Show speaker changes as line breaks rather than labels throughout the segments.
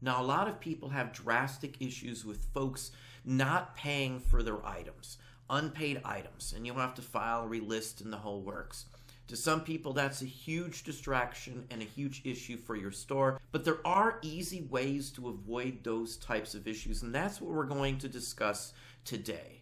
Now, a lot of people have drastic issues with folks not paying for their items, unpaid items, and you'll have to file, relist, and the whole works. To some people, that's a huge distraction and a huge issue for your store, but there are easy ways to avoid those types of issues, and that's what we're going to discuss today.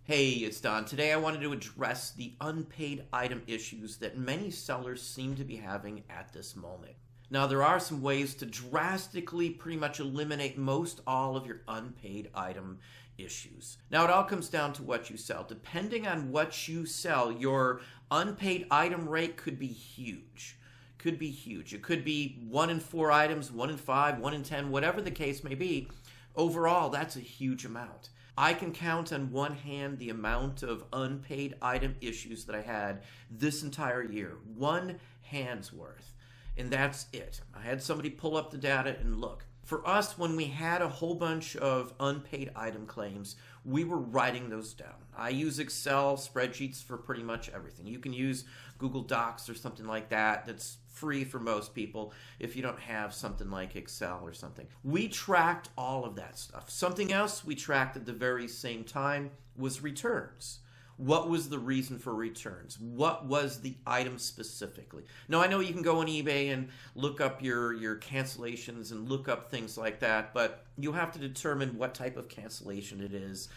Hey, it's Don. Today I wanted to address the unpaid item issues that many sellers seem to be having at this moment. Now, there are some ways to drastically pretty much eliminate most all of your unpaid item issues. Now, it all comes down to what you sell. Depending on what you sell, your unpaid item rate could be huge. It could be 1 in 4 items, 1 in 5, 1 in 10, whatever the case may be. Overall, that's a huge amount. I can count on one hand the amount of unpaid item issues that I had this entire year. One hand's worth. And that's it. I had somebody pull up the data and look. For us, when we had a whole bunch of unpaid item claims, we were writing those down. I use Excel spreadsheets for pretty much everything. You can use Google Docs or something like that. That's free for most people if you don't have something like Excel or something. We tracked all of that stuff. Something else we tracked at the very same time was returns. What was the reason for returns? What was the item specifically? Now, I know you can go on eBay and look up your cancellations and look up things like that, but you have to determine what type of cancellation it is.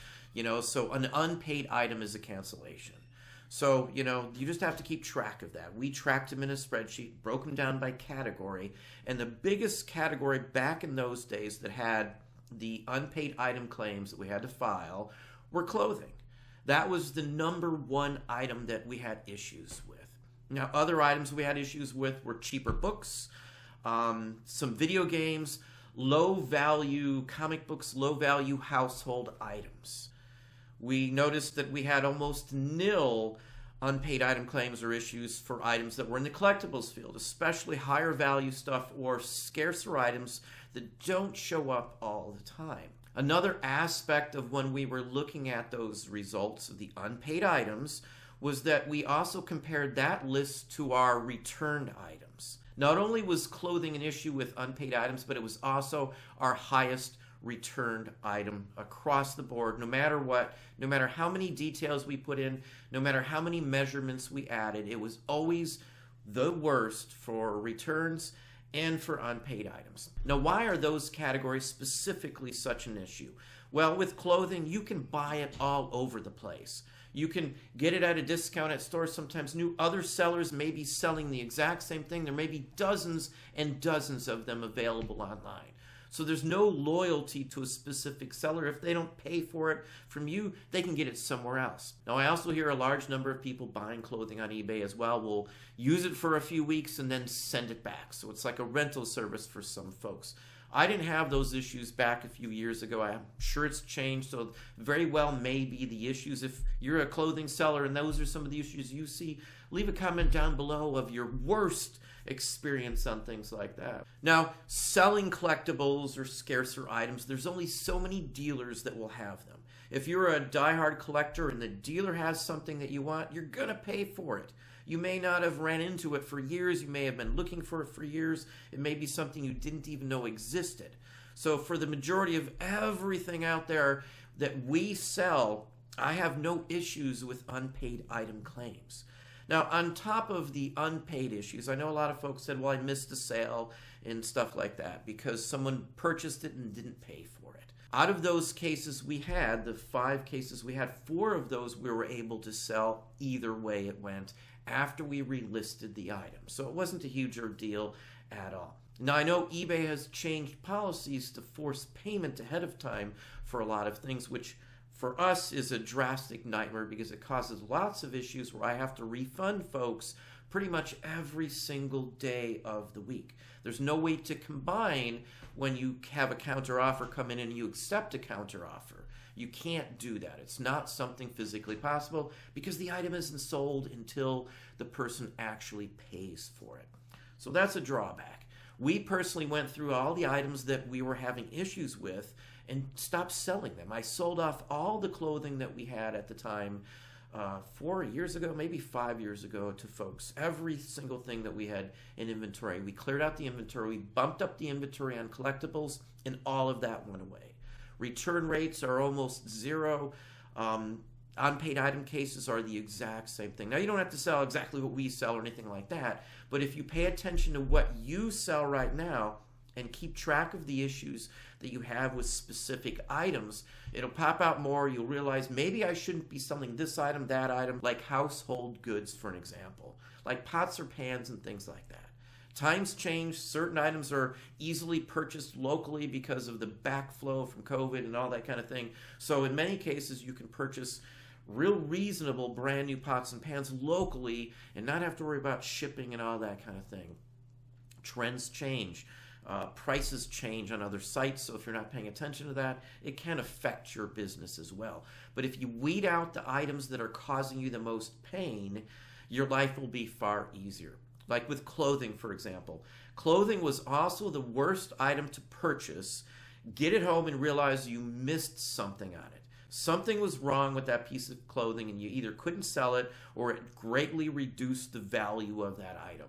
So an unpaid item is a cancellation. So, you just have to keep track of that. We tracked them in a spreadsheet, broke them down by category, and the biggest category back in those days that had the unpaid item claims that we had to file were clothing. That was the #1 item that we had issues with. Now, other items we had issues with were cheaper books, some video games, low-value comic books, low-value household items. We noticed that we had almost nil unpaid item claims or issues for items that were in the collectibles field, especially higher value stuff or scarcer items that don't show up all the time. Another aspect of when we were looking at those results of the unpaid items was that we also compared that list to our returned items. Not only was clothing an issue with unpaid items, but it was also our highest returned item across the board. No matter what, no matter how many details we put in, no matter how many measurements we added, it was always the worst for returns and for unpaid items. Now, why are those categories specifically such an issue? Well, with clothing, you can buy it all over the place. You can get it at a discount at stores. Sometimes other sellers may be selling the exact same thing. There may be dozens and dozens of them available online. So there's no loyalty to a specific seller. If they don't pay for it from you, they can get it somewhere else. Now, I also hear a large number of people buying clothing on eBay as well will use it for a few weeks and then send it back. So it's like a rental service for some folks. I didn't have those issues back a few years ago. I'm sure it's changed, so very well may be the issues. If you're a clothing seller and those are some of the issues you see, leave a comment down below of your worst experience on things like that. Now, selling collectibles or scarcer items, there's only so many dealers that will have them. If you're a diehard collector and the dealer has something that you want, you're going to pay for it. You may not have ran into it for years. You may have been looking for it for years. It may be something you didn't even know existed. So for the majority of everything out there that we sell, I have no issues with unpaid item claims. Now, on top of the unpaid issues, I know a lot of folks said, well, I missed a sale and stuff like that because someone purchased it and didn't pay for it. Out of those cases we had, the 5 cases we had, 4 of those we were able to sell either way it went after we relisted the item. So it wasn't a huge ordeal at all. Now, I know eBay has changed policies to force payment ahead of time for a lot of things, which for us is a drastic nightmare because it causes lots of issues where I have to refund folks pretty much every single day of the week. There's no way to combine when you have a counter offer come in and you accept a counter offer. You can't do that. It's not something physically possible because the item isn't sold until the person actually pays for it. So that's a drawback. We personally went through all the items that we were having issues with and stopped selling them. I sold off all the clothing that we had at the time 4 years ago, maybe 5 years ago, to folks. Every single thing that we had in inventory. We cleared out the inventory, we bumped up the inventory on collectibles, and all of that went away. Return rates are almost zero. Unpaid item cases are the exact same thing. Now, you don't have to sell exactly what we sell or anything like that, but if you pay attention to what you sell right now and keep track of the issues that you have with specific items, it'll pop out more. You'll realize maybe I shouldn't be selling this item, that item, like household goods, for an example, like pots or pans and things like that. Times change. Certain items are easily purchased locally because of the backflow from COVID and all that kind of thing. So in many cases, you can purchase real reasonable brand new pots and pans locally and not have to worry about shipping and all that kind of thing. Trends change. Prices change on other sites, so if you're not paying attention to that, it can affect your business as well. But if you weed out the items that are causing you the most pain, your life will be far easier. Like with clothing, for example. Clothing was also the worst item to purchase. Get it home and realize you missed something on it. Something was wrong with that piece of clothing and you either couldn't sell it or it greatly reduced the value of that item.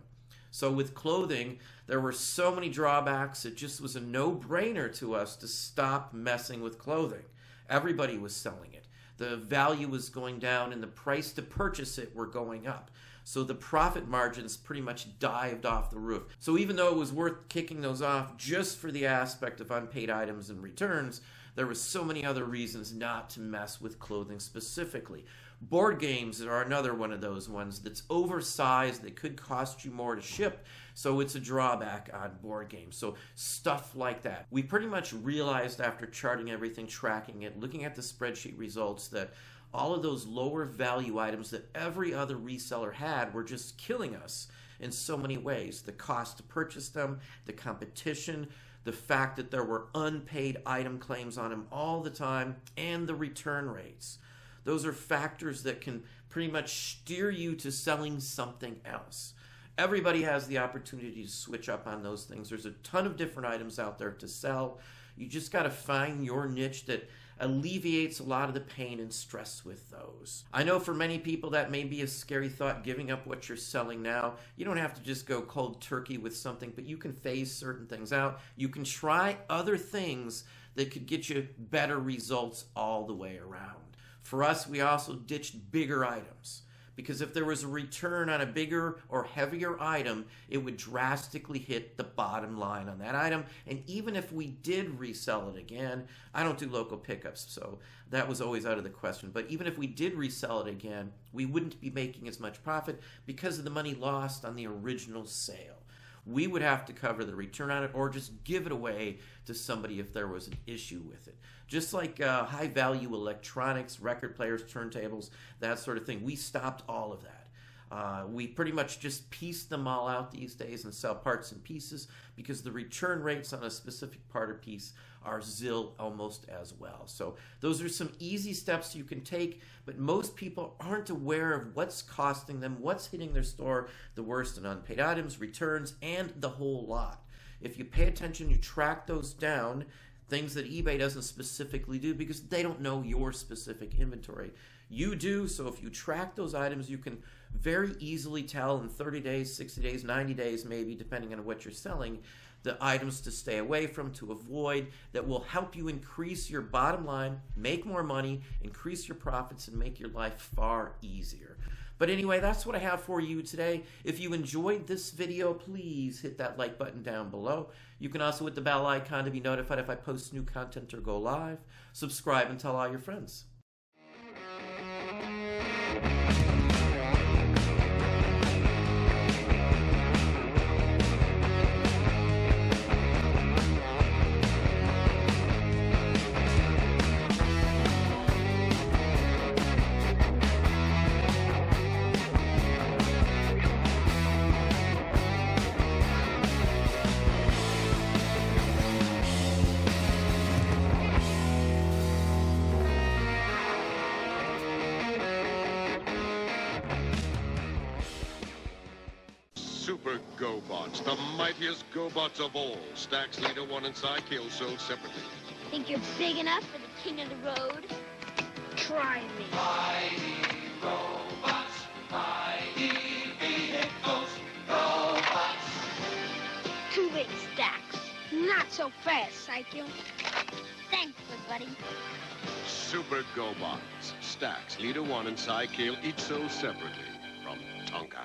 So with clothing, there were so many drawbacks, it just was a no-brainer to us to stop messing with clothing. Everybody was selling it. The value was going down and the price to purchase it were going up. So the profit margins pretty much dived off the roof. So even though it was worth kicking those off just for the aspect of unpaid items and returns, there were so many other reasons not to mess with clothing specifically. Board games are another one of those ones that's oversized, that could cost you more to ship, so it's a drawback on board games. So stuff like that. We pretty much realized after charting everything, tracking it, looking at the spreadsheet results, that all of those lower value items that every other reseller had were just killing us in so many ways. The cost to purchase them, the competition, the fact that there were unpaid item claims on them all the time, and the return rates. Those are factors that can pretty much steer you to selling something else. Everybody has the opportunity to switch up on those things. There's a ton of different items out there to sell. You just got to find your niche that alleviates a lot of the pain and stress with those. I know for many people that may be a scary thought, giving up what you're selling now. You don't have to just go cold turkey with something, but you can phase certain things out. You can try other things that could get you better results all the way around. For us, we also ditched bigger items, because if there was a return on a bigger or heavier item, it would drastically hit the bottom line on that item. And even if we did resell it again, I don't do local pickups, so that was always out of the question. But even if we did resell it again, we wouldn't be making as much profit because of the money lost on the original sale. We would have to cover the return on it or just give it away to somebody if there was an issue with it. Just like high-value electronics, record players, turntables, that sort of thing. We stopped all of that. We pretty much just piece them all out these days and sell parts and pieces because the return rates on a specific part or piece are zil almost as well. So those are some easy steps you can take, but most people aren't aware of what's costing them, what's hitting their store the worst in unpaid items, returns, and the whole lot. If you pay attention, you track those down, things that eBay doesn't specifically do because they don't know your specific inventory. You do, so if you track those items, you can very easily tell in 30 days, 60 days, 90 days maybe, depending on what you're selling, the items to stay away from, to avoid, that will help you increase your bottom line, make more money, increase your profits, and make your life far easier. But anyway, that's what I have for you today. If you enjoyed this video, please hit that like button down below. You can also hit the bell icon to be notified if I post new content or go live. Subscribe and tell all your friends.
Collectibles, the mightiest GoBots of all. Stacks, Leader 1 and Psykill sold separately.
Think you're big enough for the king of the road? Try me.
Mighty robots, mighty vehicles, robots.
Too late, Stacks. Not so fast, Psycho. Thanks, buddy.
Super GoBots. Stacks, Leader 1 and Psykill each sold separately from Tonka.